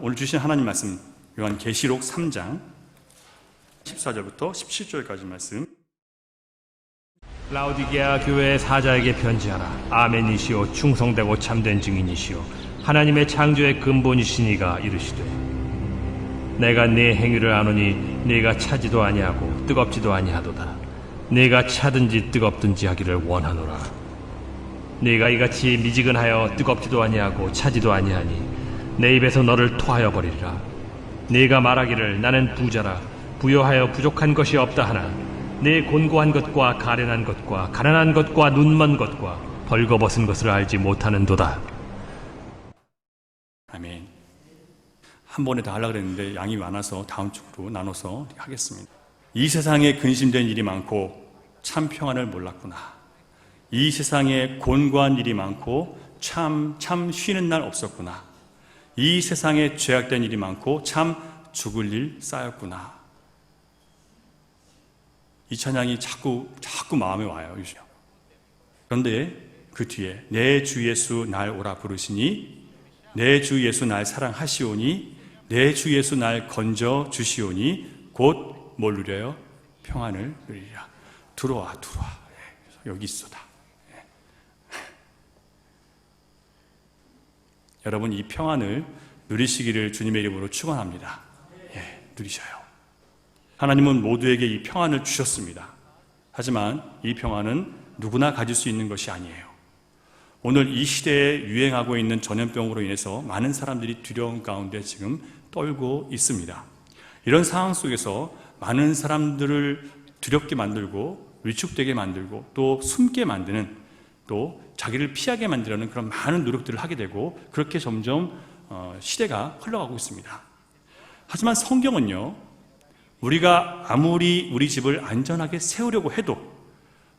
오늘 주신 하나님 말씀 요한계시록 3장 14절부터 17절까지 말씀. 라오디게아 교회의 사자에게 편지하라. 아멘이시오 충성되고 참된 증인이시오 하나님의 창조의 근본이시니가 이르시되, 내가 네 행위를 아노니 네가 차지도 아니하고 뜨겁지도 아니하도다. 네가 차든지 뜨겁든지 하기를 원하노라. 네가 이같이 미지근하여 뜨겁지도 아니하고 차지도 아니하니 내 입에서 너를 토하여 버리리라. 네가 말하기를 나는 부자라 부여하여 부족한 것이 없다 하나 네 곤고한 것과 가련한 것과 가난한 것과 눈먼 것과 벌거벗은 것을 알지 못하는도다. 아멘. 한 번에 다 하려고 그랬는데 양이 많아서 다음 주로 나눠서 하겠습니다. 이 세상에 근심된 일이 많고 참 평안을 몰랐구나. 이 세상에 곤고한 일이 많고 참 쉬는 날 없었구나. 이 세상에 죄악된 일이 많고 참 죽을 일 쌓였구나. 이 찬양이 자꾸 마음에 와요. 그런데 그 뒤에 내 주 예수 날 오라 부르시니 내 주 예수 날 사랑하시오니 내 주 예수 날 건져 주시오니 곧 뭘 누려요? 평안을 누리리라. 들어와. 여기 있어다. 여러분, 이 평안을 누리시기를 주님의 이름으로 축원합니다. 누리셔요. 하나님은 모두에게 이 평안을 주셨습니다. 하지만 이 평안은 누구나 가질 수 있는 것이 아니에요. 오늘 이 시대에 유행하고 있는 전염병으로 인해서 많은 사람들이 두려움 가운데 지금 떨고 있습니다. 이런 상황 속에서 많은 사람들을 두렵게 만들고 위축되게 만들고 또 숨게 만드는, 또 자기를 피하게 만들려는 그런 많은 노력들을 하게 되고, 그렇게 점점 시대가 흘러가고 있습니다. 하지만 성경은요, 우리가 아무리 우리 집을 안전하게 세우려고 해도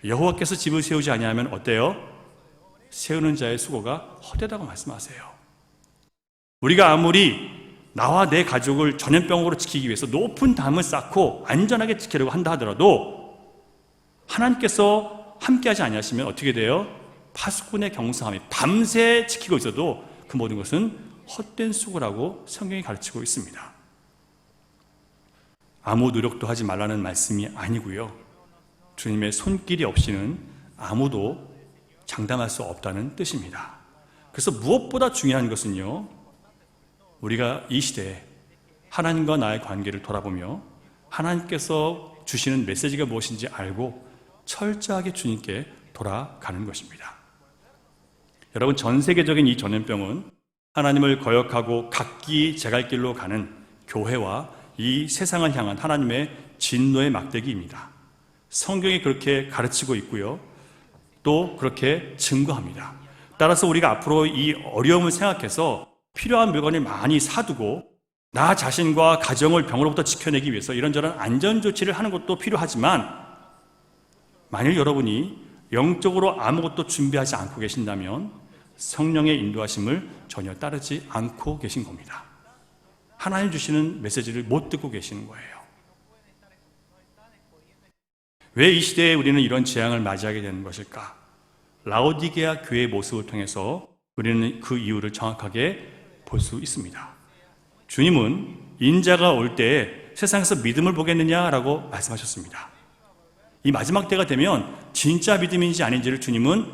여호와께서 집을 세우지 아니하면 어때요? 세우는 자의 수고가 헛되다고 말씀하세요. 우리가 아무리 나와 내 가족을 전염병으로 지키기 위해서 높은 담을 쌓고 안전하게 지키려고 한다 하더라도 하나님께서 함께하지 아니하시면 어떻게 돼요? 파수꾼의 경성함이 밤새 지키고 있어도 그 모든 것은 헛된 수고라고 성경이 가르치고 있습니다. 아무 노력도 하지 말라는 말씀이 아니고요, 주님의 손길이 없이는 아무도 장담할 수 없다는 뜻입니다. 그래서 무엇보다 중요한 것은요, 우리가 이 시대에 하나님과 나의 관계를 돌아보며 하나님께서 주시는 메시지가 무엇인지 알고 철저하게 주님께 돌아가는 것입니다. 여러분, 전 세계적인 이 전염병은 하나님을 거역하고 각기 제갈길로 가는 교회와 이 세상을 향한 하나님의 진노의 막대기입니다. 성경이 그렇게 가르치고 있고요, 또 그렇게 증거합니다. 따라서 우리가 앞으로 이 어려움을 생각해서 필요한 물건을 많이 사두고 나 자신과 가정을 병으로부터 지켜내기 위해서 이런저런 안전조치를 하는 것도 필요하지만, 만일 여러분이 영적으로 아무것도 준비하지 않고 계신다면 성령의 인도하심을 전혀 따르지 않고 계신 겁니다. 하나님 주시는 메시지를 못 듣고 계시는 거예요. 왜 이 시대에 우리는 이런 재앙을 맞이하게 되는 것일까? 라오디게아 교회의 모습을 통해서 우리는 그 이유를 정확하게 볼 수 있습니다. 주님은 인자가 올 때에 세상에서 믿음을 보겠느냐라고 말씀하셨습니다. 이 마지막 때가 되면 진짜 믿음인지 아닌지를 주님은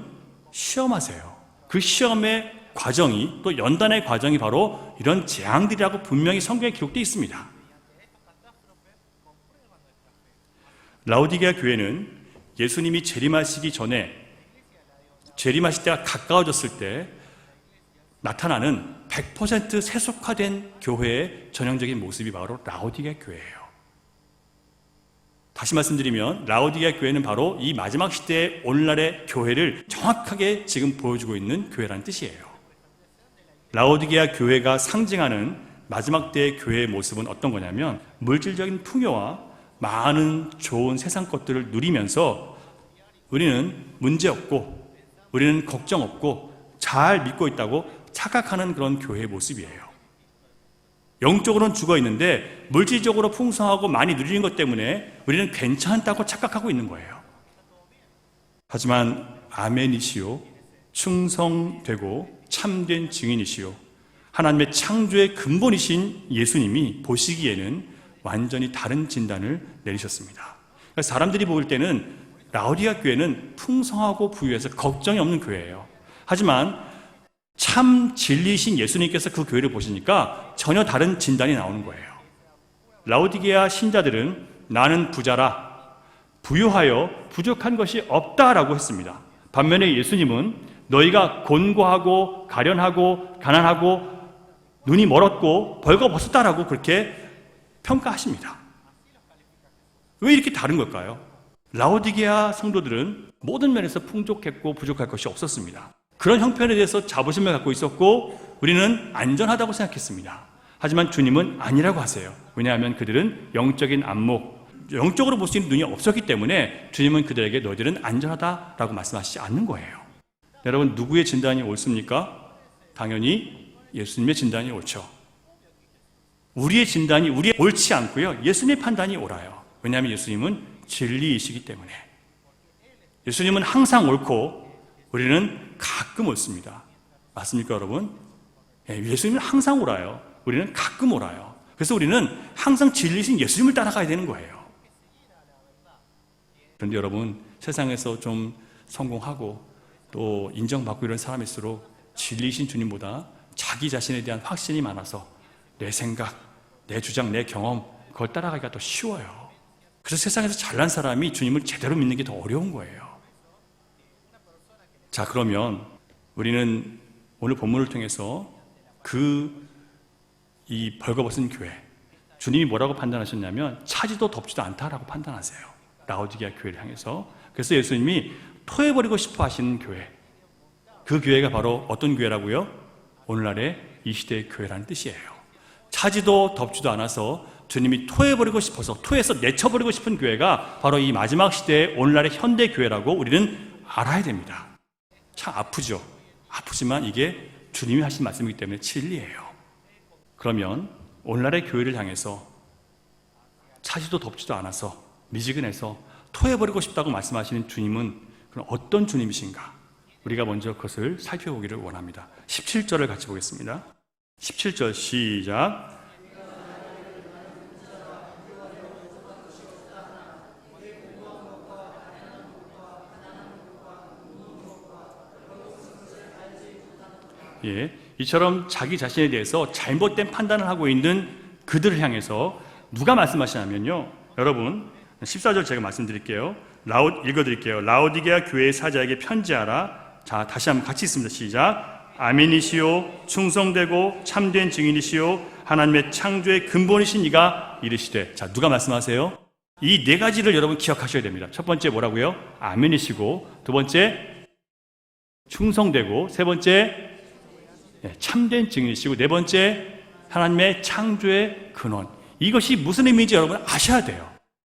시험하세요. 그 시험의 과정이, 또 연단의 과정이 바로 이런 재앙들이라고 분명히 성경에 기록되어 있습니다. 라오디게아 교회는 예수님이 재림하시기 전에, 재림하실 때가 가까워졌을 때 나타나는 100% 세속화된 교회의 전형적인 모습이 바로 라오디게아 교회예요. 다시 말씀드리면 라오디게아 교회는 바로 이 마지막 시대의 오늘날의 교회를 정확하게 지금 보여주고 있는 교회라는 뜻이에요. 라오디게아 교회가 상징하는 마지막 때의 교회의 모습은 어떤 거냐면, 물질적인 풍요와 많은 좋은 세상 것들을 누리면서 우리는 문제 없고 우리는 걱정 없고 잘 믿고 있다고 착각하는 그런 교회의 모습이에요. 영적으로는 죽어 있는데 물질적으로 풍성하고 많이 누리는 것 때문에 우리는 괜찮다고 착각하고 있는 거예요. 하지만 아멘이시오 충성되고 참된 증인이시오 하나님의 창조의 근본이신 예수님이 보시기에는 완전히 다른 진단을 내리셨습니다. 사람들이 볼 때는 라오디게아 교회는 풍성하고 부유해서 걱정이 없는 교회예요. 하지만 참 진리이신 예수님께서 그 교회를 보시니까 전혀 다른 진단이 나오는 거예요. 라오디게아 신자들은 나는 부자라, 부유하여 부족한 것이 없다라고 했습니다. 반면에 예수님은 너희가 곤고하고 가련하고 가난하고 눈이 멀었고 벌거벗었다라고 그렇게 평가하십니다. 왜 이렇게 다른 걸까요? 라오디게아 성도들은 모든 면에서 풍족했고 부족할 것이 없었습니다. 그런 형편에 대해서 자부심을 갖고 있었고 우리는 안전하다고 생각했습니다. 하지만 주님은 아니라고 하세요. 왜냐하면 그들은 영적인 안목, 영적으로 볼 수 있는 눈이 없었기 때문에 주님은 그들에게 너희들은 안전하다라고 말씀하시지 않는 거예요. 여러분, 누구의 진단이 옳습니까? 당연히 예수님의 진단이 옳죠. 우리의 진단이 옳지 않고요, 예수님의 판단이 옳아요. 왜냐하면 예수님은 진리이시기 때문에. 예수님은 항상 옳고 우리는 가끔 옳습니다. 맞습니까, 여러분? 예수님은 항상 옳아요. 우리는 가끔 옳아요. 그래서 우리는 항상 진리이신 예수님을 따라가야 되는 거예요. 그런데 여러분, 세상에서 좀 성공하고 또 인정받고 이런 사람일수록 진리이신 주님보다 자기 자신에 대한 확신이 많아서 내 생각, 내 주장, 내 경험, 그걸 따라가기가 더 쉬워요. 그래서 세상에서 잘난 사람이 주님을 제대로 믿는 게 더 어려운 거예요. 자, 그러면 우리는 오늘 본문을 통해서 이 벌거벗은 교회, 주님이 뭐라고 판단하셨냐면 차지도 덥지도 않다라고 판단하세요. 라오디게아 교회를 향해서. 그래서 예수님이 토해버리고 싶어 하시는 교회, 그 교회가 바로 어떤 교회라고요? 오늘날의 이 시대의 교회라는 뜻이에요. 차지도 덥지도 않아서 주님이 토해버리고 싶어서, 토해서 내쳐버리고 싶은 교회가 바로 이 마지막 시대의 오늘날의 현대 교회라고 우리는 알아야 됩니다. 참 아프죠. 아프지만 이게 주님이 하신 말씀이기 때문에 진리예요. 그러면 오늘날의 교회를 향해서 차지도 덥지도 않아서 미지근해서 토해버리고 싶다고 말씀하시는 주님은 그럼 어떤 주님이신가? 우리가 먼저 그것을 살펴보기를 원합니다. 17절을 같이 보겠습니다. 17절 시작. 이처럼 자기 자신에 대해서 잘못된 판단을 하고 있는 그들을 향해서 누가 말씀하시냐면요, 여러분 14절 제가 말씀드릴게요. 읽어드릴게요. 라오디게아 교회의 사자에게 편지하라. 자, 다시 한번 같이 있습니다. 시작. 아멘이시오, 충성되고 참된 증인이시오, 하나님의 창조의 근본이신 이가 이르시되. 자, 누가 말씀하세요? 이 네 가지를 여러분 기억하셔야 됩니다. 첫 번째 뭐라고요? 아멘이시고, 두 번째 충성되고, 세 번째 참된 증인이시고, 네 번째 하나님의 창조의 근원. 이것이 무슨 의미인지 여러분 아셔야 돼요.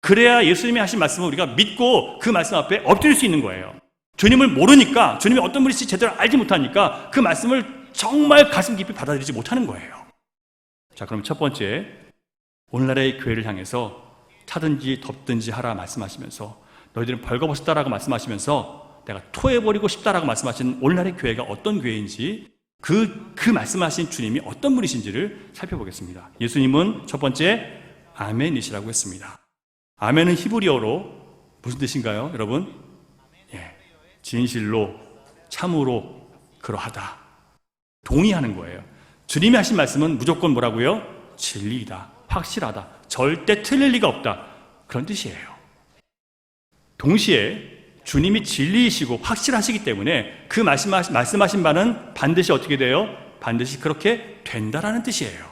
그래야 예수님이 하신 말씀을 우리가 믿고 그 말씀 앞에 엎드릴 수 있는 거예요. 주님을 모르니까, 주님이 어떤 분이신지 제대로 알지 못하니까 그 말씀을 정말 가슴 깊이 받아들이지 못하는 거예요. 자, 그럼 첫 번째, 오늘날의 교회를 향해서 차든지 덥든지 하라 말씀하시면서, 너희들은 벌거벗었다라고 말씀하시면서 내가 토해버리고 싶다라고 말씀하시는 오늘날의 교회가 어떤 교회인지, 그 말씀하신 주님이 어떤 분이신지를 살펴보겠습니다. 예수님은 첫 번째 아멘이시라고 했습니다. 아멘은 히브리어로 무슨 뜻인가요, 여러분? 진실로, 참으로, 그러하다. 동의하는 거예요. 주님이 하신 말씀은 무조건 뭐라고요? 진리이다, 확실하다, 절대 틀릴 리가 없다, 그런 뜻이에요. 동시에 주님이 진리이시고 확실하시기 때문에 그 말씀하신 바는 반드시 어떻게 돼요? 반드시 그렇게 된다라는 뜻이에요.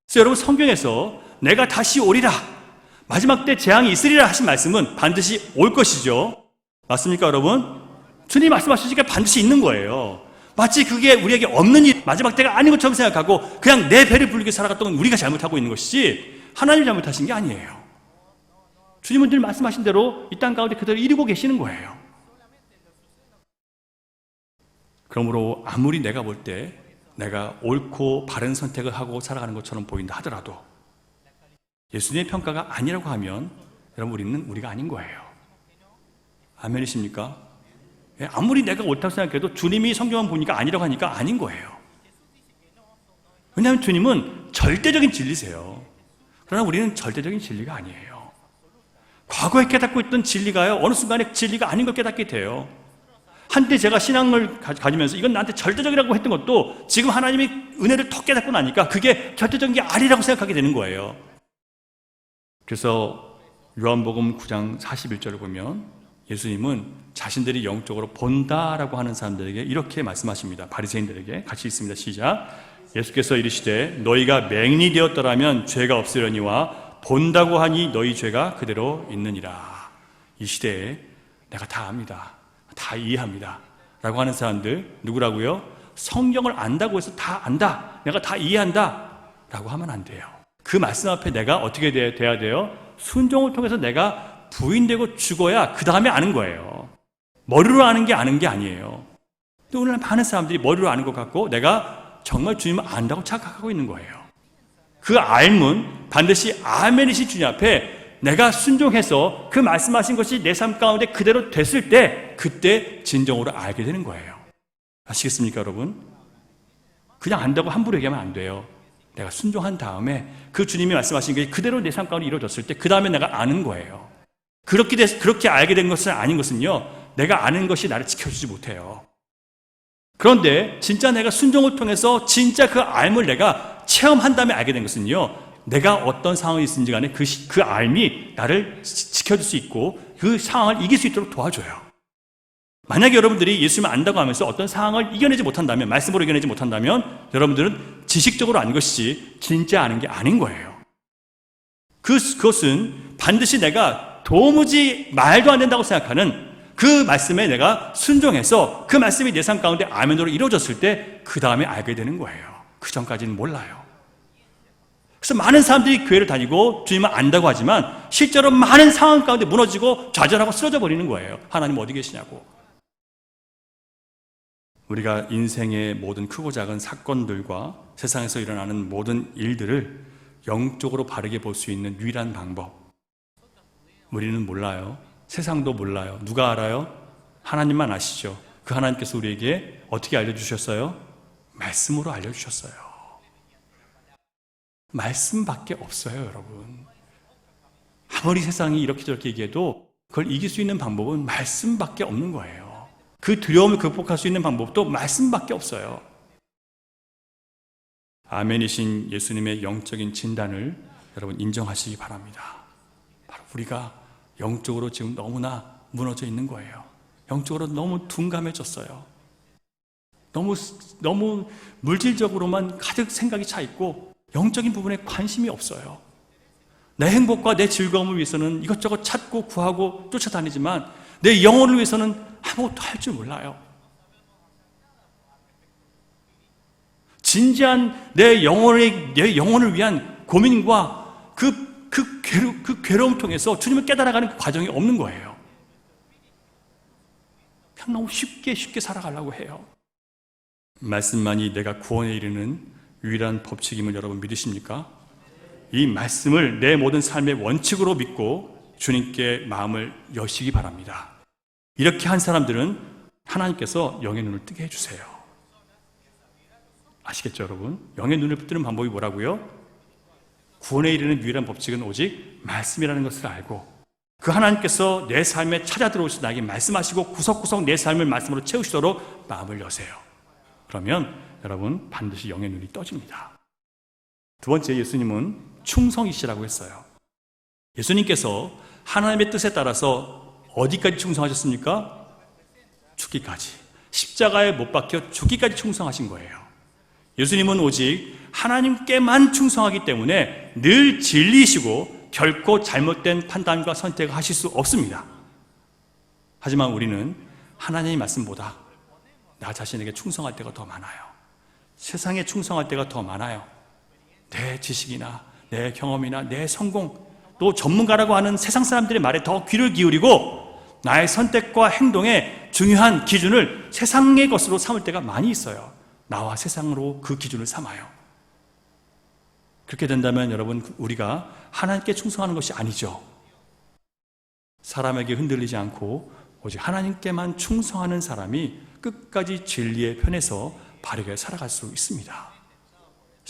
그래서 여러분, 성경에서 내가 다시 오리라, 마지막 때 재앙이 있으리라 하신 말씀은 반드시 올 것이죠. 맞습니까, 여러분? 주님이 말씀하시니까 반드시 있는 거예요. 마치 그게 우리에게 없는 일, 마지막 때가 아닌 것처럼 생각하고 그냥 내 배를 불리게 살아갔던 건 우리가 잘못하고 있는 것이지 하나님이 잘못하신 게 아니에요. 주님은 늘 말씀하신 대로 이 땅 가운데 그대로 이루고 계시는 거예요. 그러므로 아무리 내가 볼 때 내가 옳고 바른 선택을 하고 살아가는 것처럼 보인다 하더라도 예수님의 평가가 아니라고 하면 여러분, 우리는 우리가 아닌 거예요. 아멘이십니까? 아무리 내가 옳다고 생각해도 주님이 성경만 보니까 아니라고 하니까 아닌 거예요. 왜냐하면 주님은 절대적인 진리세요. 그러나 우리는 절대적인 진리가 아니에요. 과거에 깨닫고 있던 진리가요, 어느 순간에 진리가 아닌 걸 깨닫게 돼요. 한때 제가 신앙을 가지면서 이건 나한테 절대적이라고 했던 것도 지금 하나님이 은혜를 턱 깨닫고 나니까 그게 절대적인 게 아니라고 생각하게 되는 거예요. 그래서 요한복음 9장 41절을 보면 예수님은 자신들이 영적으로 본다라고 하는 사람들에게 이렇게 말씀하십니다. 바리새인들에게 같이 읽습니다. 시작. 예수께서 이르시되 너희가 맹인이 되었더라면 죄가 없으려니와 본다고 하니 너희 죄가 그대로 있느니라. 이 시대에 내가 다 압니다, 다 이해합니다 라고 하는 사람들 누구라고요? 성경을 안다고 해서 다 안다, 내가 다 이해한다 라고 하면 안 돼요. 그 말씀 앞에 내가 어떻게 돼야 돼요? 순종을 통해서 내가 부인되고 죽어야 그 다음에 아는 거예요. 머리로 아는 게 아니에요. 근데 오늘 많은 사람들이 머리로 아는 것 같고 내가 정말 주님을 안다고 착각하고 있는 거예요. 그 알문 반드시 아멘이신 주님 앞에 내가 순종해서 그 말씀하신 것이 내 삶 가운데 그대로 됐을 때 그때 진정으로 알게 되는 거예요. 아시겠습니까 여러분? 그냥 안다고 함부로 얘기하면 안 돼요. 내가 순종한 다음에 그 주님이 말씀하신 게 그대로 내 삶 가운데 이루어졌을 때 그 다음에 내가 아는 거예요. 그렇게 알게 된 것은 아닌 것은요, 내가 아는 것이 나를 지켜주지 못해요. 그런데 진짜 내가 순종을 통해서 진짜 그 알을 내가 체험한 다음에 알게 된 것은요, 내가 어떤 상황이 있는지 간에 그 알이 나를 지켜줄 수 있고 그 상황을 이길 수 있도록 도와줘요. 만약에 여러분들이 예수님을 안다고 하면서 어떤 상황을 이겨내지 못한다면, 말씀으로 이겨내지 못한다면 여러분들은 지식적으로 아는 것이지 진짜 아는 게 아닌 거예요. 그것은 반드시 내가 도무지 말도 안 된다고 생각하는 그 말씀에 내가 순종해서 그 말씀이 내 삶 가운데 아멘으로 이루어졌을 때 그 다음에 알게 되는 거예요. 그 전까지는 몰라요. 그래서 많은 사람들이 교회를 다니고 주님을 안다고 하지만 실제로 많은 상황 가운데 무너지고 좌절하고 쓰러져 버리는 거예요. 하나님 어디 계시냐고. 우리가 인생의 모든 크고 작은 사건들과 세상에서 일어나는 모든 일들을 영적으로 바르게 볼 수 있는 유일한 방법, 우리는 몰라요. 세상도 몰라요. 누가 알아요? 하나님만 아시죠. 그 하나님께서 우리에게 어떻게 알려주셨어요? 말씀으로 알려주셨어요. 말씀밖에 없어요, 여러분. 아무리 세상이 이렇게 저렇게 얘기해도 그걸 이길 수 있는 방법은 말씀밖에 없는 거예요. 그 두려움을 극복할 수 있는 방법도 말씀밖에 없어요. 아멘이신 예수님의 영적인 진단을 여러분 인정하시기 바랍니다. 바로 우리가 영적으로 지금 너무나 무너져 있는 거예요. 영적으로 너무 둔감해졌어요. 너무 물질적으로만 가득 생각이 차 있고 영적인 부분에 관심이 없어요. 내 행복과 내 즐거움을 위해서는 이것저것 찾고 구하고 쫓아다니지만 내 영혼을 위해서는 아무것도 할 줄 몰라요. 진지한 내 영혼을 위한 고민과 그 괴로움 통해서 주님을 깨달아가는 그 과정이 없는 거예요. 그냥 너무 쉽게 살아가려고 해요. 말씀만이 내가 구원에 이르는 유일한 법칙임을 여러분 믿으십니까? 이 말씀을 내 모든 삶의 원칙으로 믿고 주님께 마음을 여시기 바랍니다. 이렇게 한 사람들은 하나님께서 영의 눈을 뜨게 해주세요. 아시겠죠 여러분? 영의 눈을 뜨는 방법이 뭐라고요? 구원에 이르는 유일한 법칙은 오직 말씀이라는 것을 알고 그 하나님께서 내 삶에 찾아 들어오셔서 나에게 말씀하시고 구석구석 내 삶을 말씀으로 채우시도록 마음을 여세요. 그러면 여러분 반드시 영의 눈이 떠집니다. 두 번째, 예수님은 충성이시라고 했어요. 예수님께서 하나님의 뜻에 따라서 어디까지 충성하셨습니까? 죽기까지. 십자가에 못 박혀 죽기까지 충성하신 거예요. 예수님은 오직 하나님께만 충성하기 때문에 늘 진리이시고 결코 잘못된 판단과 선택을 하실 수 없습니다. 하지만 우리는 하나님의 말씀보다 나 자신에게 충성할 때가 더 많아요. 세상에 충성할 때가 더 많아요. 내 지식이나 내 경험이나 내 성공, 또 전문가라고 하는 세상 사람들의 말에 더 귀를 기울이고 나의 선택과 행동의 중요한 기준을 세상의 것으로 삼을 때가 많이 있어요. 나와 세상으로 그 기준을 삼아요. 그렇게 된다면 여러분 우리가 하나님께 충성하는 것이 아니죠. 사람에게 흔들리지 않고 오직 하나님께만 충성하는 사람이 끝까지 진리의 편에서 바르게 살아갈 수 있습니다.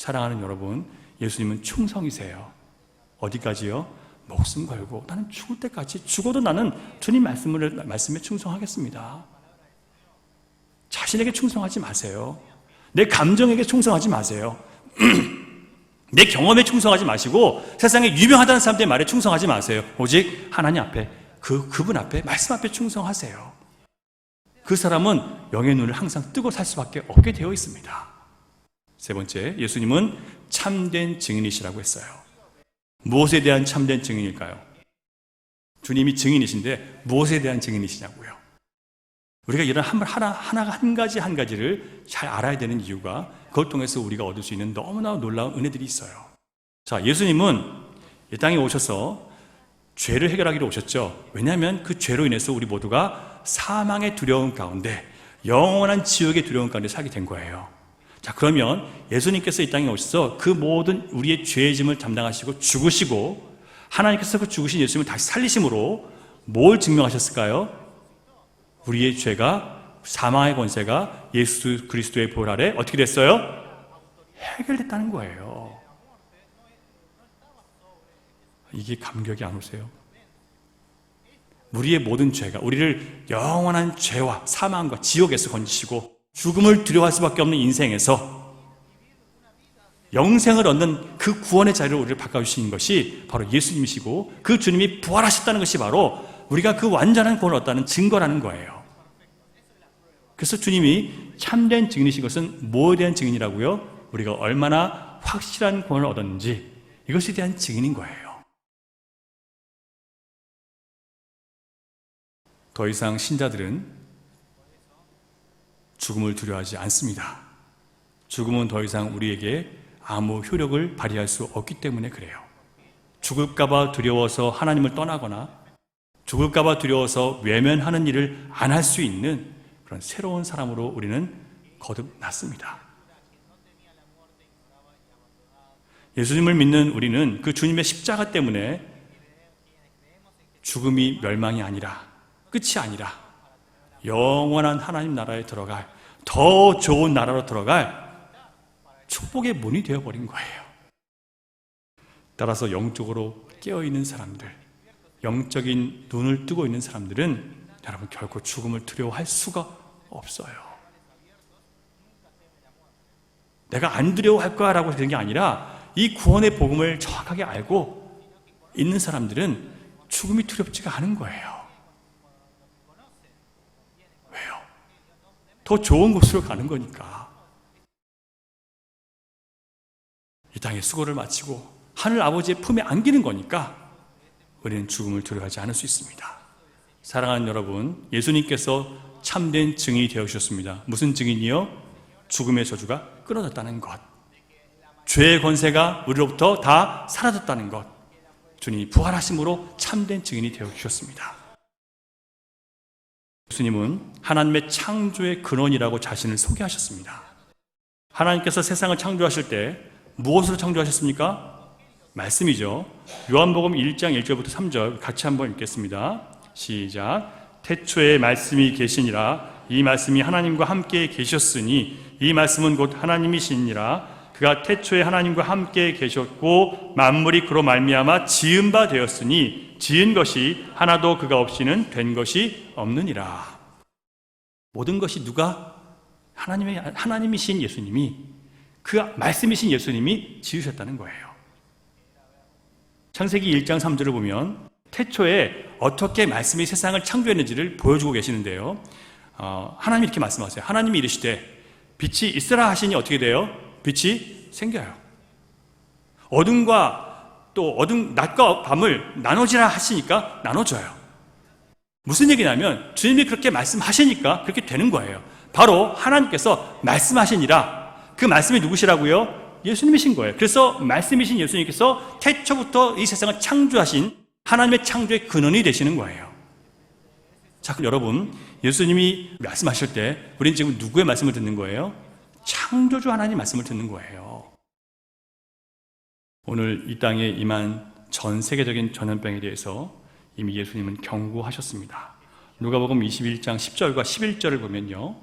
사랑하는 여러분, 예수님은 충성이세요. 어디까지요? 목숨 걸고 나는 죽을 때까지, 죽어도 나는 주님 말씀에 충성하겠습니다. 자신에게 충성하지 마세요. 내 감정에게 충성하지 마세요. 내 경험에 충성하지 마시고 세상에 유명하다는 사람들의 말에 충성하지 마세요. 오직 하나님 앞에, 그분 앞에, 말씀 앞에 충성하세요. 그 사람은 영의 눈을 항상 뜨고 살 수밖에 없게 되어 있습니다. 세 번째, 예수님은 참된 증인이시라고 했어요. 무엇에 대한 참된 증인일까요? 주님이 증인이신데 무엇에 대한 증인이시냐고요? 우리가 이런 한 가지를 잘 알아야 되는 이유가, 그걸 통해서 우리가 얻을 수 있는 너무나 놀라운 은혜들이 있어요. 자, 예수님은 이 땅에 오셔서 죄를 해결하기로 오셨죠. 왜냐하면 그 죄로 인해서 우리 모두가 사망의 두려움 가운데, 영원한 지옥의 두려움 가운데 살게 된 거예요. 자, 그러면 예수님께서 이 땅에 오셔서 그 모든 우리의 죄의 짐을 담당하시고 죽으시고, 하나님께서 그 죽으신 예수님을 다시 살리심으로 뭘 증명하셨을까요? 우리의 죄가, 사망의 권세가 예수 그리스도의 보혈 아래 어떻게 됐어요? 해결됐다는 거예요. 이게 감격이 안 오세요? 우리의 모든 죄가, 우리를 영원한 죄와 사망과 지옥에서 건지시고 죽음을 두려워할 수밖에 없는 인생에서 영생을 얻는 그 구원의 자리로 우리를 바꿔주신 것이 바로 예수님이시고, 그 주님이 부활하셨다는 것이 바로 우리가 그 완전한 구원을 얻었다는 증거라는 거예요. 그래서 주님이 참된 증인이신 것은 뭐에 대한 증인이라고요? 우리가 얼마나 확실한 구원을 얻었는지, 이것에 대한 증인인 거예요. 더 이상 신자들은 죽음을 두려워하지 않습니다. 죽음은 더 이상 우리에게 아무 효력을 발휘할 수 없기 때문에 그래요. 죽을까봐 두려워서 하나님을 떠나거나 죽을까봐 두려워서 외면하는 일을 안 할 수 있는 그런 새로운 사람으로 우리는 거듭났습니다. 예수님을 믿는 우리는 그 주님의 십자가 때문에 죽음이 멸망이 아니라, 끝이 아니라 영원한 하나님 나라에 들어갈, 더 좋은 나라로 들어갈 축복의 문이 되어버린 거예요. 따라서 영적으로 깨어있는 사람들, 영적인 눈을 뜨고 있는 사람들은 여러분 결코 죽음을 두려워할 수가 없어요. 내가 안 두려워할 거야 라고 되는 게 아니라, 이 구원의 복음을 정확하게 알고 있는 사람들은 죽음이 두렵지가 않은 거예요. 왜요? 더 좋은 곳으로 가는 거니까. 이 땅의 수고를 마치고 하늘 아버지의 품에 안기는 거니까 우리는 죽음을 두려워하지 않을 수 있습니다. 사랑하는 여러분, 예수님께서 참된 증인이 되어주셨습니다. 무슨 증인이요? 죽음의 저주가 끊어졌다는 것, 죄의 권세가 우리로부터 다 사라졌다는 것, 주님이 부활하심으로 참된 증인이 되어주셨습니다. 예수님은 하나님의 창조의 근원이라고 자신을 소개하셨습니다. 하나님께서 세상을 창조하실 때 무엇으로 창조하셨습니까? 말씀이죠. 요한복음 1장 1절부터 3절 같이 한번 읽겠습니다. 시작. 태초에 말씀이 계시니라. 이 말씀이 하나님과 함께 계셨으니 이 말씀은 곧 하나님이시니라. 그가 태초에 하나님과 함께 계셨고 만물이 그로 말미암아 지은 바 되었으니 지은 것이 하나도 그가 없이는 된 것이 없느니라. 모든 것이 누가? 하나님이신 예수님이, 그 말씀이신 예수님이 지으셨다는 거예요. 창세기 1장 3절을 보면 태초에 어떻게 말씀이 세상을 창조했는지를 보여주고 계시는데요. 하나님이 이렇게 말씀하세요. 하나님이 이르시되 빛이 있으라 하시니 어떻게 돼요? 빛이 생겨요. 낮과 밤을 나눠지라 하시니까 나눠져요. 무슨 얘기냐면 주님이 그렇게 말씀하시니까 그렇게 되는 거예요. 바로 하나님께서 말씀하시니라. 그 말씀이 누구시라고요? 예수님이신 거예요. 그래서 말씀이신 예수님께서 태초부터 이 세상을 창조하신 하나님의 창조의 근원이 되시는 거예요. 자, 그럼 여러분, 예수님이 말씀하실 때 우리는 지금 누구의 말씀을 듣는 거예요? 창조주 하나님 말씀을 듣는 거예요. 오늘 이 땅에 임한 전 세계적인 전염병에 대해서 이미 예수님은 경고하셨습니다. 누가복음 21장 10절과 11절을 보면요,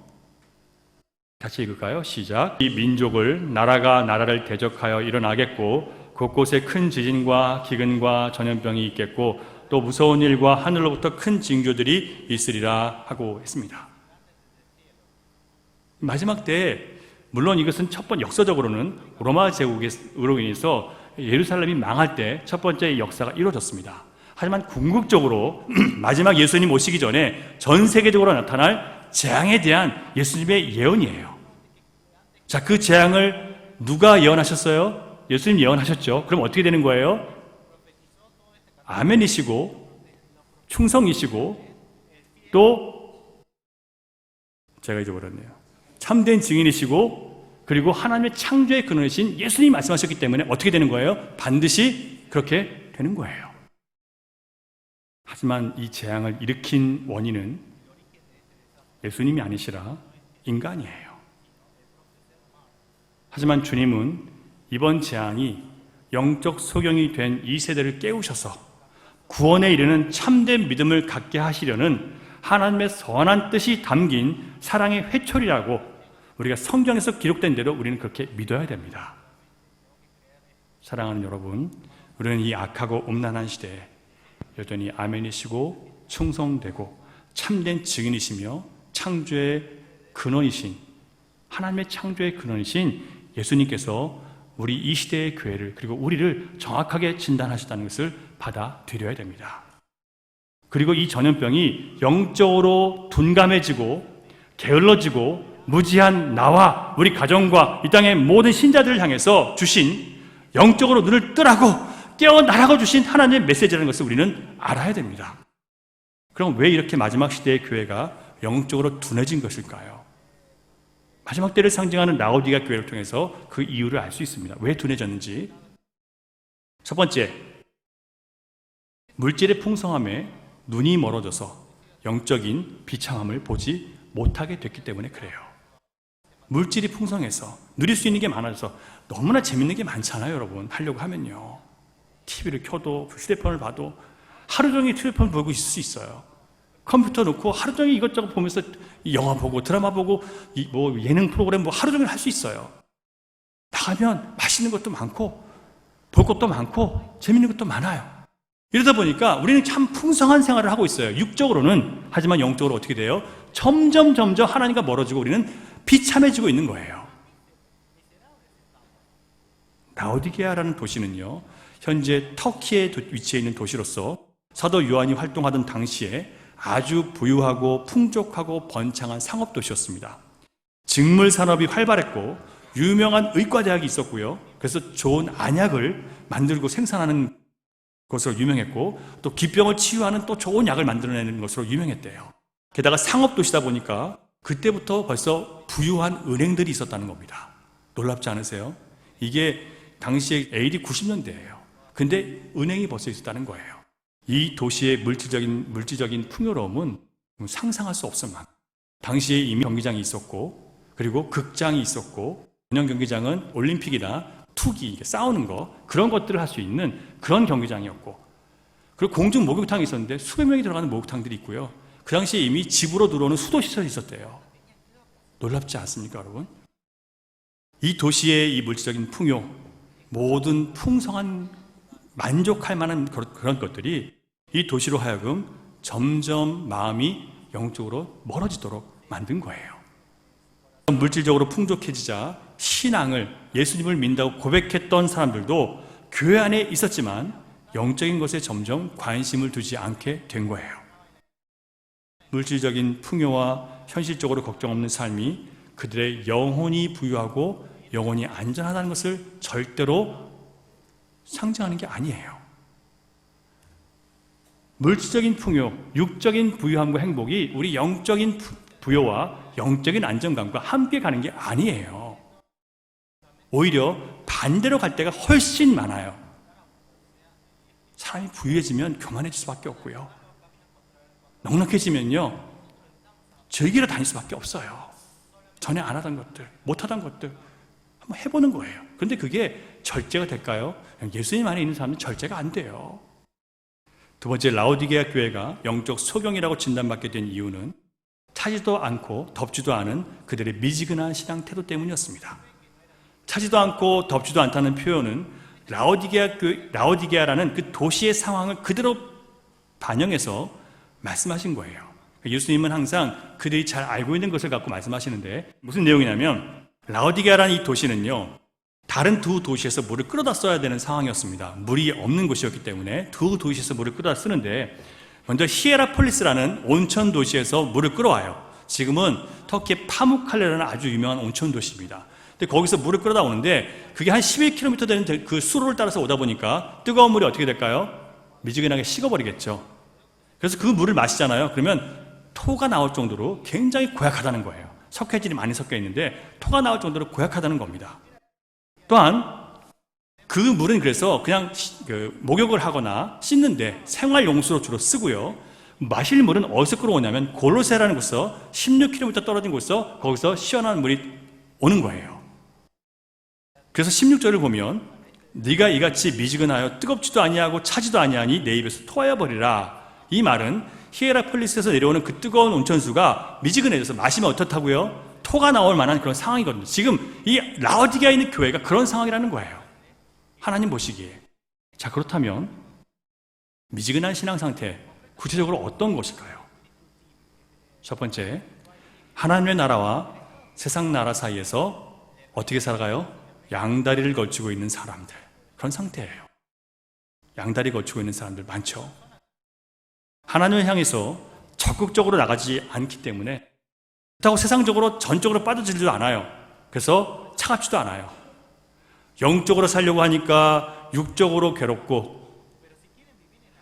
같이 읽을까요? 시작. 이 민족을 나라가 나라를 대적하여 일어나겠고 곳곳에 큰 지진과 기근과 전염병이 있겠고 또 무서운 일과 하늘로부터 큰 징조들이 있으리라 하고 했습니다. 마지막 때에 물론 이것은 첫 번째 역사적으로는 로마 제국으로 인해서 예루살렘이 망할 때 첫 번째 역사가 이루어졌습니다. 하지만 궁극적으로 마지막 예수님 오시기 전에 전 세계적으로 나타날 재앙에 대한 예수님의 예언이에요. 자, 그 재앙을 누가 예언하셨어요? 예수님 예언하셨죠. 그럼 어떻게 되는 거예요? 아멘이시고 충성이시고 또 제가 잊어버렸네요. 참된 증인이시고 그리고 하나님의 창조의 근원이신 예수님이 말씀하셨기 때문에 어떻게 되는 거예요? 반드시 그렇게 되는 거예요. 하지만 이 재앙을 일으킨 원인은 예수님이 아니시라 인간이에요. 하지만 주님은 이번 재앙이 영적 소경이 된 이 세대를 깨우셔서 구원에 이르는 참된 믿음을 갖게 하시려는 하나님의 선한 뜻이 담긴 사랑의 회초리라고 우리가 성경에서 기록된 대로 우리는 그렇게 믿어야 됩니다. 사랑하는 여러분, 우리는 이 악하고 음란한 시대에 여전히 아멘이시고 충성되고 참된 증인이시며 창조의 근원이신 하나님의 창조의 근원이신 예수님께서 우리 이 시대의 교회를 그리고 우리를 정확하게 진단하셨다는 것을 받아들여야 됩니다. 그리고 이 전염병이 영적으로 둔감해지고 게을러지고 무지한 나와 우리 가정과 이 땅의 모든 신자들을 향해서 주신 영적으로 눈을 뜨라고 깨어나라고 주신 하나님의 메시지라는 것을 우리는 알아야 됩니다. 그럼 왜 이렇게 마지막 시대의 교회가 영적으로 둔해진 것일까요? 마지막 때를 상징하는 라오디게아 교회를 통해서 그 이유를 알 수 있습니다. 왜 둔해졌는지. 첫 번째, 물질의 풍성함에 눈이 멀어져서 영적인 비참함을 보지 못하게 됐기 때문에 그래요. 물질이 풍성해서 누릴 수 있는 게 많아져서 너무나 재밌는 게 많잖아요, 여러분. 하려고 하면요. TV를 켜도 휴대폰을 봐도 하루 종일 휴대폰 보고 있을 수 있어요. 컴퓨터 놓고 하루 종일 이것저것 보면서 영화 보고 드라마 보고 뭐 예능 프로그램 뭐 하루 종일 할 수 있어요. 나가면 맛있는 것도 많고 볼 것도 많고 재밌는 것도 많아요. 이러다 보니까 우리는 참 풍성한 생활을 하고 있어요. 육적으로는. 하지만 영적으로 어떻게 돼요? 점점 하나님과 멀어지고 우리는 비참해지고 있는 거예요. 라오디게아라는 도시는요, 현재 터키에 위치해 있는 도시로서 사도 요한이 활동하던 당시에 아주 부유하고 풍족하고 번창한 상업도시였습니다. 직물 산업이 활발했고 유명한 의과대학이 있었고요. 그래서 좋은 안약을 만들고 생산하는 것으로 유명했고 또 기병을 치유하는 또 좋은 약을 만들어내는 것으로 유명했대요. 게다가 상업도시다 보니까 그때부터 벌써 부유한 은행들이 있었다는 겁니다. 놀랍지 않으세요? 이게 당시에 AD 90년대예요. 근데 은행이 벌써 있었다는 거예요. 이 도시의 물질적인 풍요로움은 상상할 수 없을 만큼 당시에 이미 경기장이 있었고 그리고 극장이 있었고 운영 경기장은 올림픽이나 투기, 싸우는 거 그런 것들을 할 수 있는 그런 경기장이었고 그리고 공중 목욕탕이 있었는데 수백 명이 들어가는 목욕탕들이 있고요. 그 당시에 이미 집으로 들어오는 수도시설이 있었대요. 놀랍지 않습니까, 여러분? 이 도시의 이 물질적인 풍요, 모든 풍성한 만족할 만한 그런 것들이 이 도시로 하여금 점점 마음이 영적으로 멀어지도록 만든 거예요. 물질적으로 풍족해지자 신앙을 예수님을 믿는다고 고백했던 사람들도 교회 안에 있었지만 영적인 것에 점점 관심을 두지 않게 된 거예요. 물질적인 풍요와 현실적으로 걱정 없는 삶이 그들의 영혼이 부유하고 영혼이 안전하다는 것을 절대로 상징하는 게 아니에요. 물질적인 풍요, 육적인 부유함과 행복이 우리 영적인 부여와 영적인 안정감과 함께 가는 게 아니에요. 오히려 반대로 갈 때가 훨씬 많아요. 사람이 부유해지면 교만해질 수밖에 없고요. 넉넉해지면요, 즐기러 다닐 수밖에 없어요. 전에 안 하던 것들, 못 하던 것들 한번 해보는 거예요. 그런데 그게 절제가 될까요? 예수님 안에 있는 사람은 절제가 안 돼요. 두 번째, 라오디게아 교회가 영적 소경이라고 진단받게 된 이유는 차지도 않고 덥지도 않은 그들의 미지근한 신앙 태도 때문이었습니다. 차지도 않고 덥지도 않다는 표현은 라오디게아라는 그 도시의 상황을 그대로 반영해서 말씀하신 거예요. 예수님은 항상 그들이 잘 알고 있는 것을 갖고 말씀하시는데 무슨 내용이냐면 라오디게아라는 이 도시는요, 다른 두 도시에서 물을 끌어다 써야 되는 상황이었습니다. 물이 없는 곳이었기 때문에 두 도시에서 물을 끌어다 쓰는데 먼저 히에라폴리스라는 온천 도시에서 물을 끌어와요. 지금은 터키의 파무칼레라는 아주 유명한 온천 도시입니다. 근데 거기서 물을 끌어다 오는데 그게 한 11km 되는 그 수로를 따라서 오다 보니까 뜨거운 물이 어떻게 될까요? 미지근하게 식어버리겠죠. 그래서 그 물을 마시잖아요. 그러면 토가 나올 정도로 굉장히 고약하다는 거예요. 석회질이 많이 섞여 있는데 토가 나올 정도로 고약하다는 겁니다. 또한 그 물은 그래서 그냥 목욕을 하거나 씻는데 생활용수로 주로 쓰고요. 마실 물은 어디서 끌어오냐면 골로새라는 곳에서 16km 떨어진 곳에서 거기서 시원한 물이 오는 거예요. 그래서 16절을 보면 네가 이같이 미지근하여 뜨겁지도 아니하고 차지도 아니하니 내 입에서 토하여 버리라. 이 말은 히에라폴리스에서 내려오는 그 뜨거운 온천수가 미지근해져서 마시면 어떻다고요? 토가 나올 만한 그런 상황이거든요. 지금 이 라오디게아에 있는 교회가 그런 상황이라는 거예요. 하나님 보시기에. 자, 그렇다면 미지근한 신앙 상태 구체적으로 어떤 것일까요? 첫 번째, 하나님의 나라와 세상 나라 사이에서 어떻게 살아가요? 양다리를 걸치고 있는 사람들, 그런 상태예요. 양다리 걸치고 있는 사람들 많죠. 하나님을 향해서 적극적으로 나가지 않기 때문에 그렇다고 세상적으로 전적으로 빠져들지도 않아요. 그래서 차갑지도 않아요. 영적으로 살려고 하니까 육적으로 괴롭고,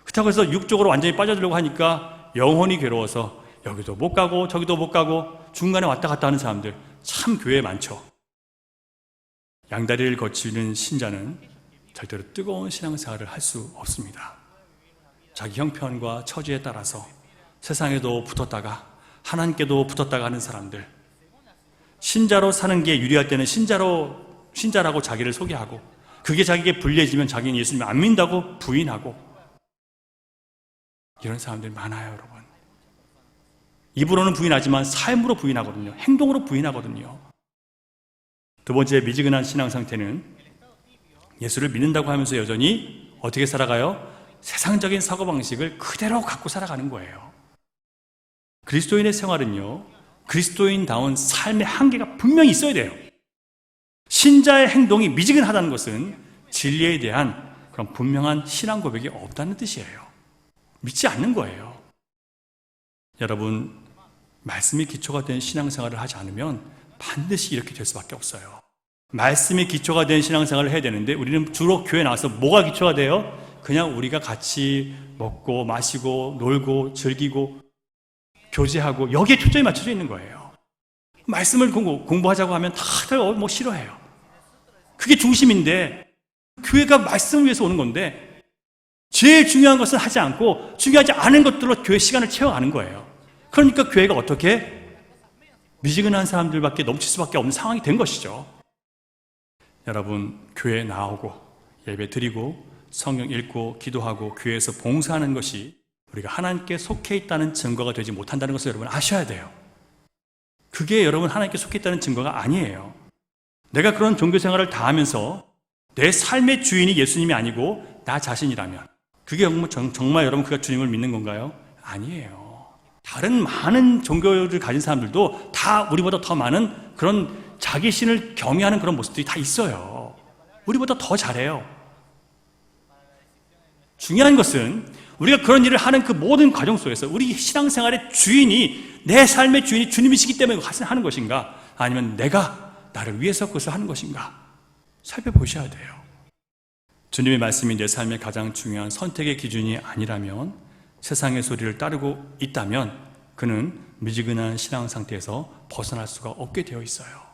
그렇다고 해서 육적으로 완전히 빠져들려고 하니까 영혼이 괴로워서 여기도 못 가고 저기도 못 가고 중간에 왔다 갔다 하는 사람들 참 교회에 많죠. 양다리를 거치는 신자는 절대로 뜨거운 신앙생활을 할 수 없습니다. 자기 형편과 처지에 따라서 세상에도 붙었다가 하나님께도 붙었다가 하는 사람들, 신자로 사는 게 유리할 때는 신자라고 자기를 소개하고, 그게 자기에게 불리해지면 자기는 예수님 안 믿는다고 부인하고, 이런 사람들이 많아요, 여러분. 입으로는 부인하지만 삶으로 부인하거든요. 행동으로 부인하거든요. 두 번째, 미지근한 신앙 상태는 예수를 믿는다고 하면서 여전히 어떻게 살아가요? 세상적인 사고방식을 그대로 갖고 살아가는 거예요. 그리스도인의 생활은요, 그리스도인다운 삶의 한계가 분명히 있어야 돼요. 신자의 행동이 미지근하다는 것은 진리에 대한 그런 분명한 신앙 고백이 없다는 뜻이에요. 믿지 않는 거예요. 여러분, 말씀이 기초가 된 신앙생활을 하지 않으면 반드시 이렇게 될 수밖에 없어요. 말씀이 기초가 된 신앙생활을 해야 되는데 우리는 주로 교회 나와서 뭐가 기초가 돼요? 그냥 우리가 같이 먹고 마시고 놀고 즐기고 교제하고 여기에 초점이 맞춰져 있는 거예요. 말씀을 공부하자고 하면 다들 뭐 싫어해요. 그게 중심인데 교회가 말씀을 위해서 오는 건데 제일 중요한 것은 하지 않고 중요하지 않은 것들로 교회 시간을 채워가는 거예요. 그러니까 교회가 어떻게 미지근한 사람들밖에 넘칠 수밖에 없는 상황이 된 것이죠. 여러분, 교회에 나오고 예배 드리고 성경 읽고 기도하고 교회에서 봉사하는 것이 우리가 하나님께 속해 있다는 증거가 되지 못한다는 것을 여러분 아셔야 돼요. 그게 여러분 하나님께 속해 있다는 증거가 아니에요. 내가 그런 종교 생활을 다 하면서 내 삶의 주인이 예수님이 아니고 나 자신이라면 그게 정말 여러분 그가 주님을 믿는 건가요? 아니에요. 다른 많은 종교를 가진 사람들도 다 우리보다 더 많은 그런 자기 신을 경외하는 그런 모습들이 다 있어요. 우리보다 더 잘해요. 중요한 것은 우리가 그런 일을 하는 그 모든 과정 속에서 우리 신앙생활의 주인이, 내 삶의 주인이 주님이시기 때문에 하는 것인가, 아니면 내가 나를 위해서 그것을 하는 것인가 살펴보셔야 돼요. 주님의 말씀이 내 삶의 가장 중요한 선택의 기준이 아니라면, 세상의 소리를 따르고 있다면 그는 미지근한 신앙 상태에서 벗어날 수가 없게 되어 있어요.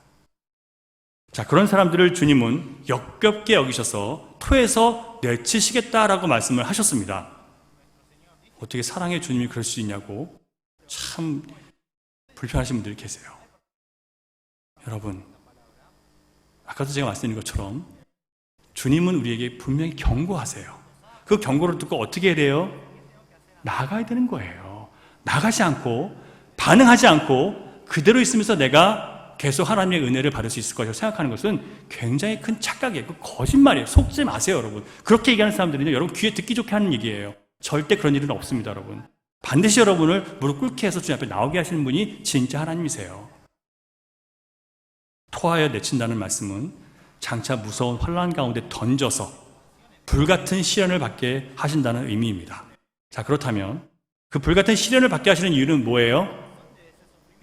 자, 그런 사람들을 주님은 역겹게 여기셔서 토해서 내치시겠다라고 말씀을 하셨습니다. 어떻게 사랑의 주님이 그럴 수 있냐고 참 불편하신 분들이 계세요. 여러분, 아까도 제가 말씀드린 것처럼 주님은 우리에게 분명히 경고하세요. 그 경고를 듣고 어떻게 해야 돼요? 나가야 되는 거예요. 나가지 않고 반응하지 않고 그대로 있으면서 내가 계속 하나님의 은혜를 받을 수 있을 것이라고 생각하는 것은 굉장히 큰 착각이에요. 거짓말이에요. 속지 마세요, 여러분. 그렇게 얘기하는 사람들은요, 여러분 귀에 듣기 좋게 하는 얘기예요. 절대 그런 일은 없습니다, 여러분. 반드시 여러분을 무릎 꿇게 해서 주님 앞에 나오게 하시는 분이 진짜 하나님이세요. 토하여 내친다는 말씀은 장차 무서운 환난 가운데 던져서 불같은 시련을 받게 하신다는 의미입니다. 자, 그렇다면 그 불같은 시련을 받게 하시는 이유는 뭐예요?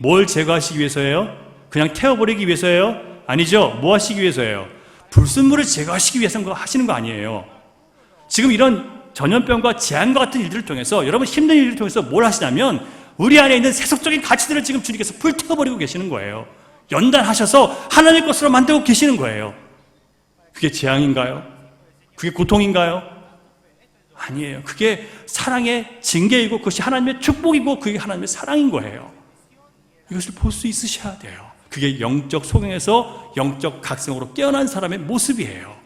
뭘 제거하시기 위해서예요? 그냥 태워버리기 위해서예요? 아니죠. 뭐 하시기 위해서예요? 불순물을 제거하시기 위해서 하시는 거 아니에요. 지금 이런 전염병과 재앙과 같은 일들을 통해서, 여러분 힘든 일들을 통해서 뭘 하시냐면 우리 안에 있는 세속적인 가치들을 지금 주님께서 불태워버리고 계시는 거예요. 연단하셔서 하나님의 것으로 만들고 계시는 거예요. 그게 재앙인가요? 그게 고통인가요? 아니에요. 그게 사랑의 징계이고 그것이 하나님의 축복이고 그게 하나님의 사랑인 거예요. 이것을 볼 수 있으셔야 돼요. 그게 영적 소경에서 영적 각성으로 깨어난 사람의 모습이에요.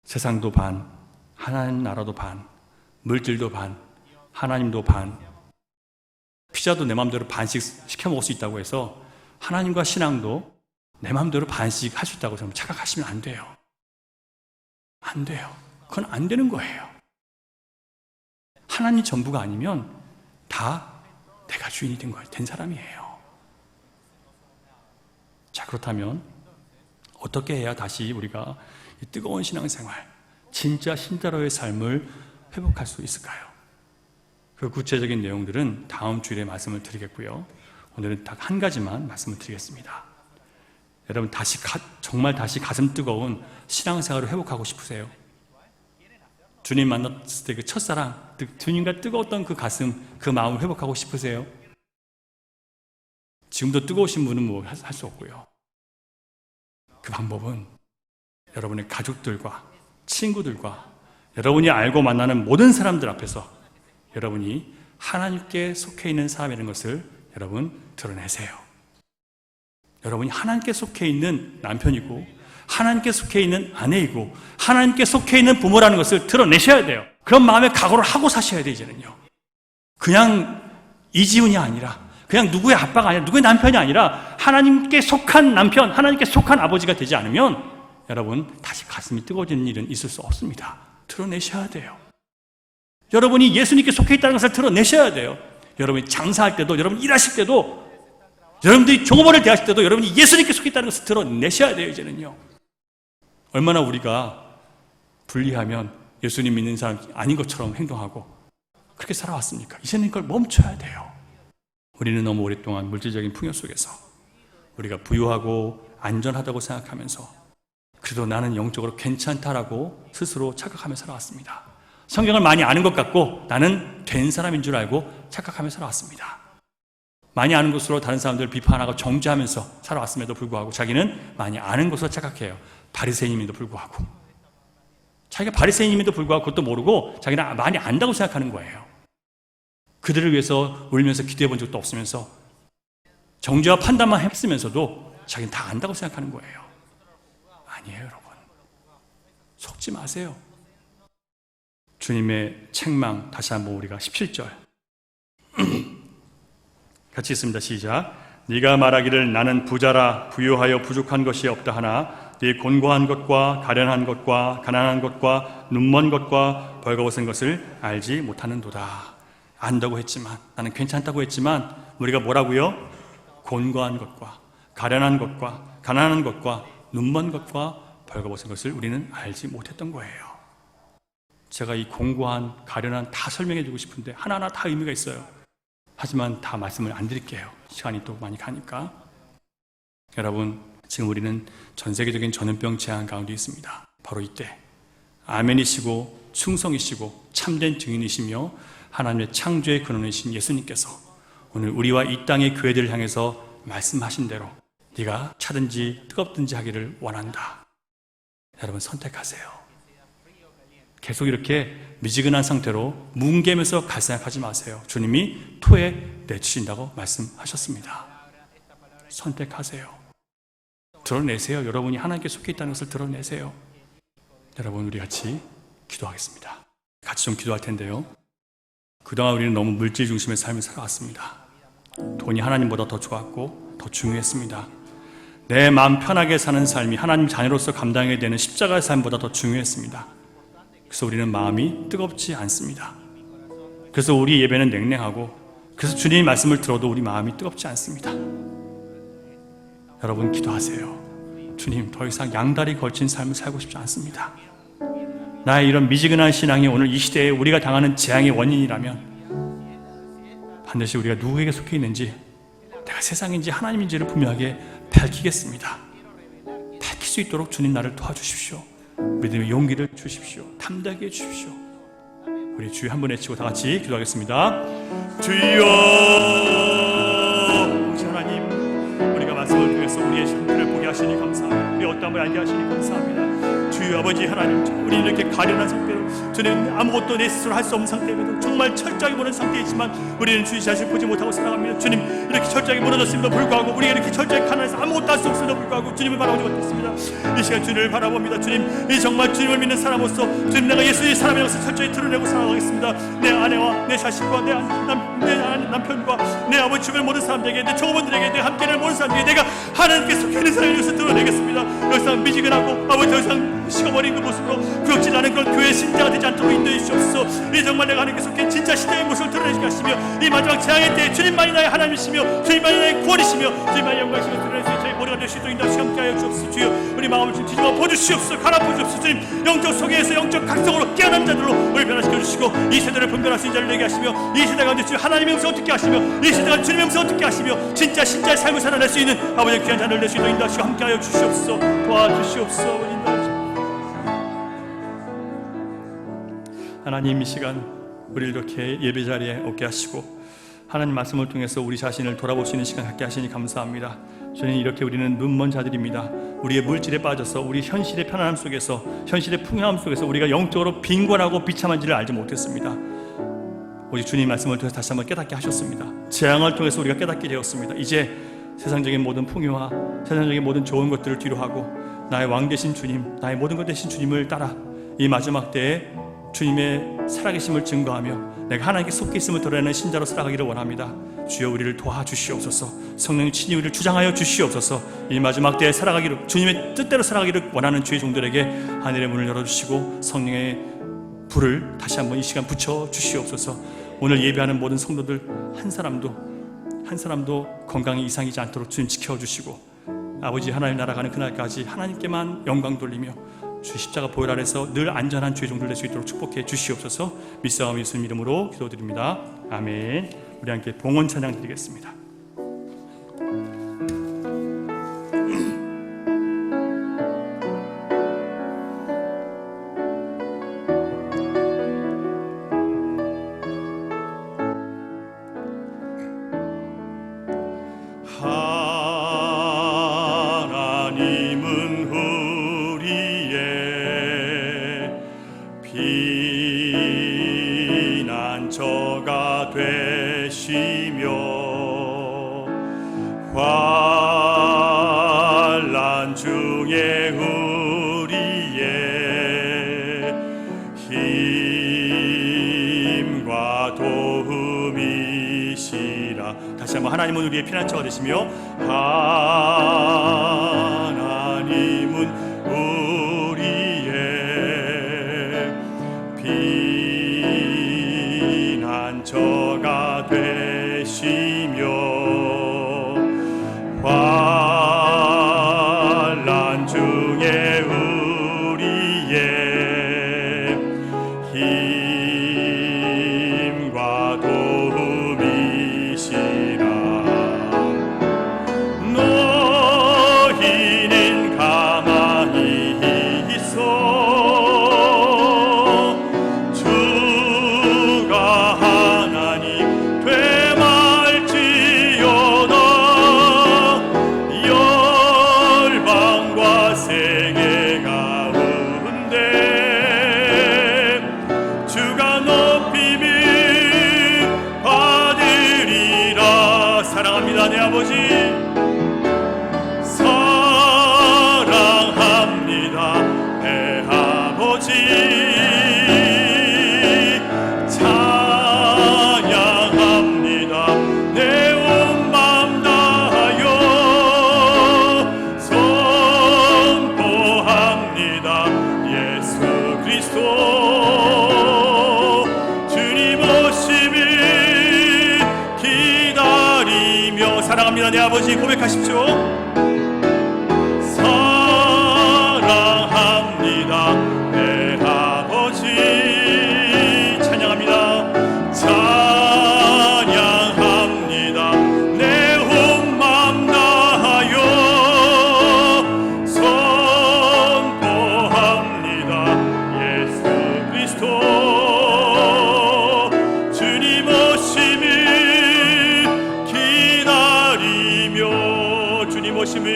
세상도 반, 하나님 나라도 반, 물질도 반, 하나님도 반. 피자도 내 마음대로 반씩 시켜 먹을 수 있다고 해서 하나님과 신앙도 내 마음대로 반씩 할 수 있다고 착각하시면 안 돼요. 안 돼요. 그건 안 되는 거예요. 하나님 전부가 아니면 다 내가 주인이 된 거예요. 된 사람이에요. 자, 그렇다면 어떻게 해야 다시 우리가 이 뜨거운 신앙생활, 진짜 신자로의 삶을 회복할 수 있을까요? 그 구체적인 내용들은 다음 주일에 말씀을 드리겠고요. 오늘은 딱 한 가지만 말씀을 드리겠습니다. 여러분 정말 다시 가슴 뜨거운 신앙생활을 회복하고 싶으세요? 주님 만났을 때 그 첫사랑, 주님과 뜨거웠던 그 가슴, 그 마음을 회복하고 싶으세요? 지금도 뜨거우신 분은 뭐 할 수 없고요. 그 방법은 여러분의 가족들과 친구들과 여러분이 알고 만나는 모든 사람들 앞에서 여러분이 하나님께 속해 있는 사람이라는 것을 여러분 드러내세요. 여러분이 하나님께 속해 있는 남편이고 하나님께 속해 있는 아내이고 하나님께 속해 있는 부모라는 것을 드러내셔야 돼요. 그런 마음의 각오를 하고 사셔야 돼요. 이제는요. 그냥 이지훈이 아니라, 그냥 누구의 아빠가 아니라, 누구의 남편이 아니라 하나님께 속한 남편, 하나님께 속한 아버지가 되지 않으면 여러분 다시 가슴이 뜨거워지는 일은 있을 수 없습니다. 드러내셔야 돼요. 여러분이 예수님께 속해 있다는 것을 드러내셔야 돼요. 여러분이 장사할 때도, 여러분 일하실 때도, 여러분들이 종업원을 대하실 때도 여러분이 예수님께 속해 있다는 것을 드러내셔야 돼요. 이제는요. 얼마나 우리가 불리하면 예수님 믿는 사람이 아닌 것처럼 행동하고 그렇게 살아왔습니까? 이제는 그걸 멈춰야 돼요. 우리는 너무 오랫동안 물질적인 풍요 속에서 우리가 부유하고 안전하다고 생각하면서 그래도 나는 영적으로 괜찮다라고 스스로 착각하며 살아왔습니다. 성경을 많이 아는 것 같고 나는 된 사람인 줄 알고 착각하며 살아왔습니다. 많이 아는 것으로 다른 사람들을 비판하고 정죄하면서 살아왔음에도 불구하고 자기는 많이 아는 것으로 착각해요. 바리새인임에도 불구하고. 자기가 바리새인임에도 불구하고 그것도 모르고 자기는 많이 안다고 생각하는 거예요. 그들을 위해서 울면서 기도해 본 적도 없으면서 정죄와 판단만 했으면서도 자기는 다 안다고 생각하는 거예요. 아니에요, 여러분. 속지 마세요. 주님의 책망 다시 한번 우리가 17절 같이 읽습니다. 시작. 네가 말하기를 나는 부자라 부유하여 부족한 것이 없다 하나 네 곤고한 것과 가련한 것과 가난한 것과 눈먼 것과 벌거벗은 것을 알지 못하는도다. 안다고 했지만, 나는 괜찮다고 했지만 우리가 뭐라고요? 곤고한 것과 가련한 것과 가난한 것과 눈먼 것과 벌거벗은 것을 우리는 알지 못했던 거예요. 제가 이 공고한, 가련한 다 설명해 주고 싶은데 하나하나 다 의미가 있어요. 하지만 다 말씀을 안 드릴게요. 시간이 또 많이 가니까. 여러분, 지금 우리는 전 세계적인 전염병 재앙 가운데 있습니다. 바로 이때 아멘이시고 충성이시고 참된 증인이시며 하나님의 창조의 근원이신 예수님께서 오늘 우리와 이 땅의 교회들을 향해서 말씀하신 대로 네가 차든지 뜨겁든지 하기를 원한다. 여러분 선택하세요. 계속 이렇게 미지근한 상태로 뭉개면서 갈 생각하지 마세요. 주님이 토에 내주신다고 말씀하셨습니다. 선택하세요. 드러내세요. 여러분이 하나님께 속해 있다는 것을 드러내세요. 여러분, 우리 같이 기도하겠습니다. 같이 좀 기도할 텐데요. 그동안 우리는 너무 물질 중심의 삶을 살아왔습니다. 돈이 하나님보다 더 좋았고 더 중요했습니다. 내 마음 편하게 사는 삶이 하나님 자녀로서 감당해야 되는 십자가의 삶보다 더 중요했습니다. 그래서 우리는 마음이 뜨겁지 않습니다. 그래서 우리 예배는 냉랭하고, 그래서 주님의 말씀을 들어도 우리 마음이 뜨겁지 않습니다. 여러분 기도하세요. 주님, 더 이상 양다리 걸친 삶을 살고 싶지 않습니다. 나의 이런 미지근한 신앙이 오늘 이 시대에 우리가 당하는 재앙의 원인이라면 반드시 우리가 누구에게 속해 있는지, 내가 세상인지 하나님인지를 분명하게 밝히겠습니다. 밝힐 수 있도록 주님 나를 도와주십시오. 믿음의 용기를 주십시오. 담대하게 해주십시오. 우리 주여 한번 외치고 다 같이 기도하겠습니다. 주여, 하나님, 우리가 말씀을 통해서 우리의 형편을 보게 하시니 감사합니다. 우리 어떠함을 알게 하시니 감사합니다. 주여 아버지 하나님, 우리 이렇게 가련한 상태로, 주님 아무것도 내 스스로 할 수 없는 상태임에도 정말 철저하게 무너진 상태이지만 우리는 주님 자신을 보지 못하고 살아갑니다. 주님, 이렇게 철저하게 무너졌음에도 불구하고, 우리가 이렇게 철저하게 가난해서 아무것도 할 수 없음에도 불구하고 주님을 바라보지 못했습니다. 이 시간 주님을 바라봅니다. 주님, 이 정말 주님을 믿는 사람으로서 주님, 내가 예수의 사람이라서 철저히 드러내고 살아가겠습니다. 내 아내와 내 자식과 내 남편과 내 아버지 주변 모든 사람들에게, 내 종업원들에게, 내 함께를 모든 사람들에게 내가 하나님께 속해 있는 사람이라서 드러내겠습니다. 더 이상 미지근하고 아버지 더 이상 식어버린 그 모습으로 구역질 나는 그런 교회 신자가 되지 않도록 인도해 주시옵소서. 이 정말 내가 하나님께 속해 진짜 시대의 모습을 드러내시게 하시며, 이 마지막 재앙의 때에 주님만이 나의 하나님이시며 주님만이 나의 구원이시며 주님만이 영광이시며 드러내시며 저희 머리가 될 수 있도록 인도하시게 함께하여 주옵소서. 주여, 우리 마음을 좀 뒤집어 보주시옵소서. 갈아엎어 주옵소서. 주님, 영적 소개에서 영적 각성으로 깨어난 자들로 우리 변화시켜 주시고, 이 세대를 분별할 수 있는 자를 내게 하시며, 이 세대 가운데 주님 하나님의 음성을 듣게 하시며, 이 세대가 주님의 음성을 듣게 하시며 진짜 신자의 삶을 살아낼 수 있는 아버지의 귀한 자를 낼 수 있도록 인도하시고 함께하여 주시옵소서. 도와주시옵소서. 하나님, 이 시간 우리를 이렇게 예배 자리에 오게 하시고 하나님 말씀을 통해서 우리 자신을 돌아볼 수 있는 시간 갖게 하시니 감사합니다. 주님, 이렇게 우리는 눈먼 자들입니다. 우리의 물질에 빠져서 우리 현실의 편안함 속에서, 현실의 풍요함 속에서 우리가 영적으로 빈곤하고 비참한지를 알지 못했습니다. 오직 주님 말씀을 통해서 다시 한번 깨닫게 하셨습니다. 재앙을 통해서 우리가 깨닫게 되었습니다. 이제 세상적인 모든 풍요와 세상적인 모든 좋은 것들을 뒤로하고 나의 왕 되신 주님, 나의 모든 것 되신 주님을 따라 이 마지막 때에 주님의 살아계심을 증거하며 내가 하나님께 속해 있음을 드러내는 신자로 살아가기를 원합니다. 주여, 우리를 도와주시옵소서. 성령님 친히 우리를 주장하여 주시옵소서. 이 마지막 때에 살아가기를, 주님의 뜻대로 살아가기를 원하는 주의 종들에게 하늘의 문을 열어주시고 성령의 불을 다시 한번 이 시간 붙여 주시옵소서. 오늘 예배하는 모든 성도들 한 사람도 건강이 이상이지 않도록 주님 지켜주시고, 아버지 하나님 나라 가는 그날까지 하나님께만 영광 돌리며 주 십자가 보혈 아래서 늘 안전한 주의 종들 될 수 있도록 축복해 주시옵소서. 믿사오며 예수님 이름으로 기도드립니다. 아멘. 우리 함께 봉헌 찬양 드리겠습니다. 피난처가 되시며 환난 중에 우리의 힘과 도움이시라. 다시 한번 하나님은 우리의 피난처가 되시며 하나님은 피난처가 되시며 환난 중에 우리의 힘과 도움이시라. 너희는 가만히 있어 사랑합니다, 내 아버지. 사랑합니다, 내 아버지. 찬양합니다, 그리스도 주님 오심을 기다리며 사랑합니다 내 아버지 고백하십시오. 사랑합니다 내 아버지 찬양합니다. 찬양합니다 내 온 맘 다하여 선포합니다 예수 그리스도 주님 오심을 기다리며 주님 오심을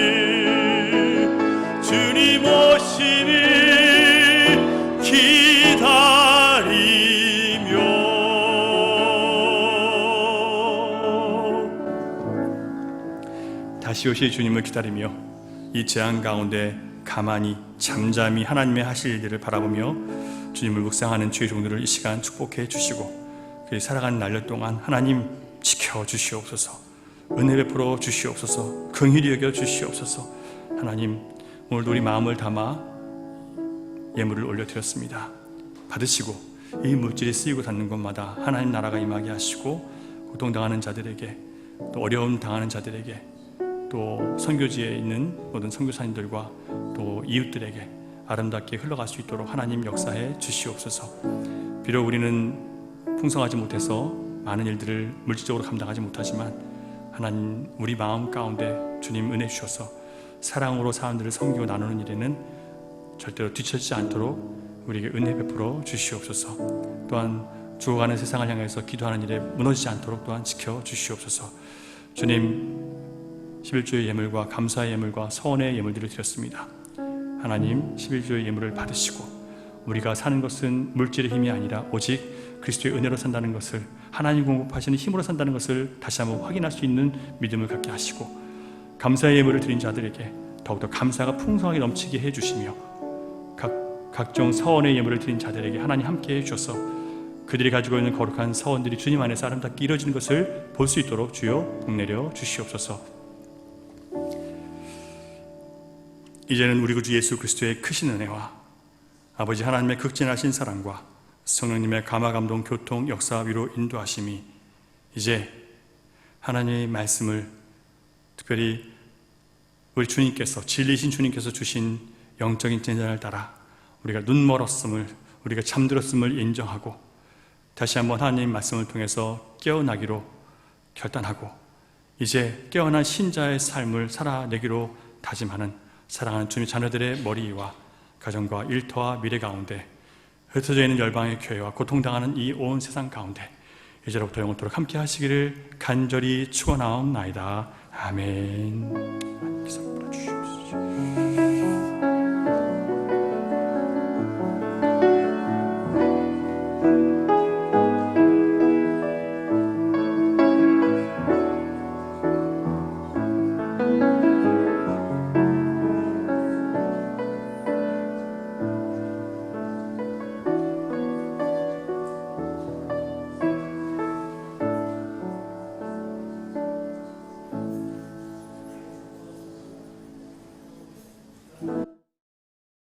기다리며 다시 오실 주님을 기다리며 이 재앙 가운데 가만히 잠잠히 하나님의 하실 일들을 바라보며 주님을 묵상하는 주의 종들을 이 시간 축복해 주시고 그 살아가는 날들 동안 하나님 지켜주시옵소서. 은혜 베풀어 주시옵소서. 긍휼히 여겨 주시옵소서. 하나님 오늘도 우리 마음을 담아 예물을 올려드렸습니다. 받으시고 이 물질이 쓰이고 닿는 곳마다 하나님 나라가 임하게 하시고 고통당하는 자들에게 또 어려움 당하는 자들에게 또 선교지에 있는 모든 선교사님들과 또 이웃들에게 아름답게 흘러갈 수 있도록 하나님 역사해 주시옵소서. 비록 우리는 풍성하지 못해서 많은 일들을 물질적으로 감당하지 못하지만 하나님 우리 마음 가운데 주님 은혜 주셔서 사랑으로 사람들을 섬기고 나누는 일에는 절대로 뒤처지지 않도록 우리에게 은혜 베풀어 주시옵소서. 또한 죽어가는 세상을 향해서 기도하는 일에 무너지지 않도록 또한 지켜 주시옵소서. 주님 11조의 예물과 감사의 예물과 서원의 예물들을 드렸습니다. 하나님 11조의 예물을 받으시고 우리가 사는 것은 물질의 힘이 아니라 오직 그리스도의 은혜로 산다는 것을 하나님 공급하시는 힘으로 산다는 것을 다시 한번 확인할 수 있는 믿음을 갖게 하시고 감사의 예물을 드린 자들에게 더욱더 감사가 풍성하게 넘치게 해주시며 각종 서원의 예물을 드린 자들에게 하나님 함께 해주셔서 그들이 가지고 있는 거룩한 서원들이 주님 안에서 아름답게 이루어지는 것을 볼 수 있도록 주여 복내려 주시옵소서. 이제는 우리 구주 예수 그리스도의 크신 은혜와 아버지 하나님의 극진하신 사랑과 성령님의 감화감동 교통 역사 위로 인도하심이 이제 하나님의 말씀을 특별히 우리 주님께서 진리신 주님께서 주신 영적인 진전을 따라 우리가 눈멀었음을 우리가 잠들었음을 인정하고 다시 한번 하나님 말씀을 통해서 깨어나기로 결단하고 이제 깨어난 신자의 삶을 살아내기로 다짐하는 사랑하는 주님의 자녀들의 머리와 가정과 일터와 미래 가운데 흩어져 있는 열방의 교회와 고통당하는 이 온 세상 가운데 이제로부터 영원토록 함께 하시기를 간절히 축원하옵나이다. 아멘.